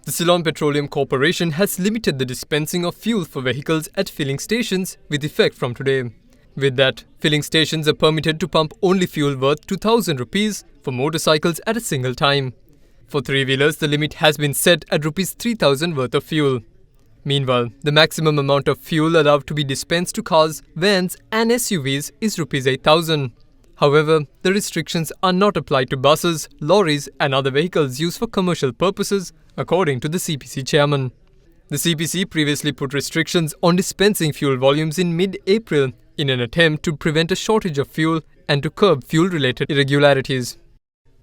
The Ceylon Petroleum Corporation has limited the dispensing of fuel for vehicles at filling stations with effect from today. With that, filling stations are permitted to pump only fuel worth 2,000 rupees for motorcycles at a single time. For three-wheelers, the limit has been set at rupees 3,000 worth of fuel. Meanwhile, the maximum amount of fuel allowed to be dispensed to cars, vans and SUVs is rupees 8,000. However, the restrictions are not applied to buses, lorries and other vehicles used for commercial purposes, according to the CPC chairman. The CPC previously put restrictions on dispensing fuel volumes in mid-April in an attempt to prevent a shortage of fuel and to curb fuel-related irregularities.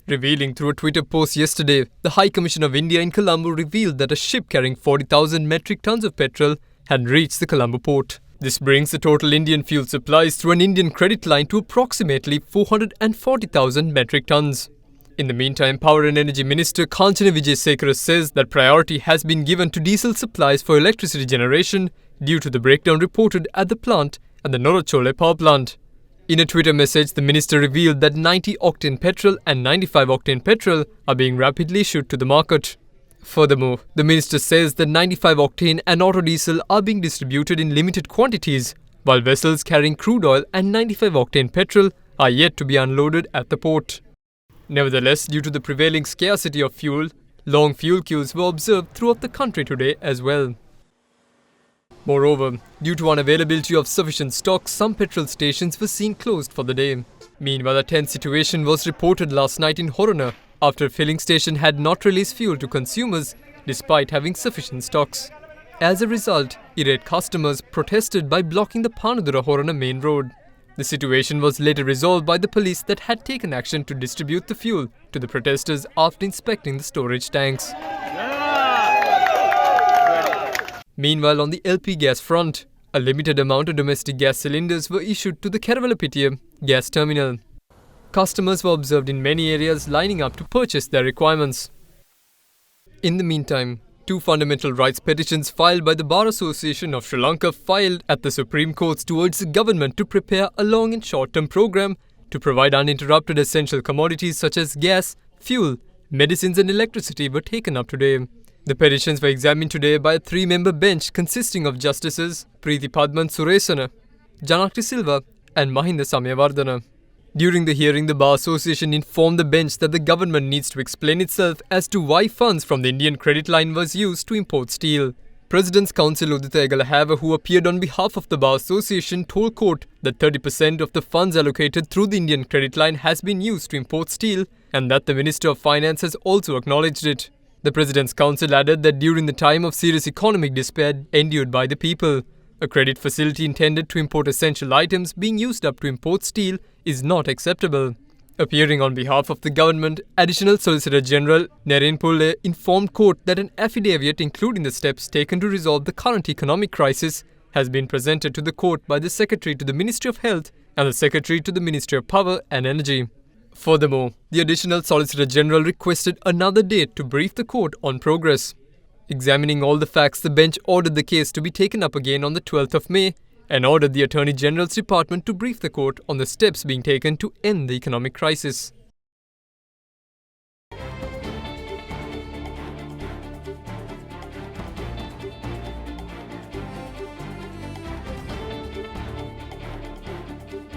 Revealing through a Twitter post yesterday, the High Commission of India in Colombo revealed that a ship carrying 40,000 metric tons of petrol had reached the Colombo port. This brings the total Indian fuel supplies through an Indian credit line to approximately 440,000 metric tons. In the meantime, Power and Energy Minister Kanchana Vijayasekara says that priority has been given to diesel supplies for electricity generation due to the breakdown reported at the plant and the Norachole power plant. In a Twitter message, the minister revealed that 90-octane petrol and 95-octane petrol are being rapidly issued to the market. Furthermore, the minister says that 95-octane and auto diesel are being distributed in limited quantities, while vessels carrying crude oil and 95-octane petrol are yet to be unloaded at the port. Nevertheless, due to the prevailing scarcity of fuel, long fuel queues were observed throughout the country today as well. Moreover, due to unavailability of sufficient stock, some petrol stations were seen closed for the day. Meanwhile, a tense situation was reported last night in Horana after a filling station had not released fuel to consumers despite having sufficient stocks. As a result, irate customers protested by blocking the Panudura-Horana main road. The situation was later resolved by the police that had taken action to distribute the fuel to the protesters after inspecting the storage tanks. Meanwhile, on the LP gas front, a limited amount of domestic gas cylinders were issued to the Keravalapitiya gas terminal. Customers were observed in many areas lining up to purchase their requirements. In the meantime, two fundamental rights petitions filed by the Bar Association of Sri Lanka filed at the Supreme Court to urge the government to prepare a long and short-term program to provide uninterrupted essential commodities such as gas, fuel, medicines and electricity were taken up today. The petitions were examined today by a three-member bench consisting of Justices Preeti Padman Suresana, Janakti Silva and Mahinda Samyavardhana. During the hearing, the Bar Association informed the bench that the government needs to explain itself as to why funds from the Indian credit line was used to import steel. President's Counsel Udita Egalahava, who appeared on behalf of the Bar Association, told court that 30% of the funds allocated through the Indian credit line has been used to import steel and that the Minister of Finance has also acknowledged it. The President's Counsel added that during the time of serious economic despair endured by the people, a credit facility intended to import essential items being used up to import steel is not acceptable. Appearing on behalf of the government, Additional Solicitor General Naren Pulle informed court that an affidavit including the steps taken to resolve the current economic crisis has been presented to the court by the Secretary to the Ministry of Health and the Secretary to the Ministry of Power and Energy. Furthermore, the Additional Solicitor General requested another date to brief the court on progress. Examining all the facts, the bench ordered the case to be taken up again on the 12th of May and ordered the Attorney General's Department to brief the court on the steps being taken to end the economic crisis.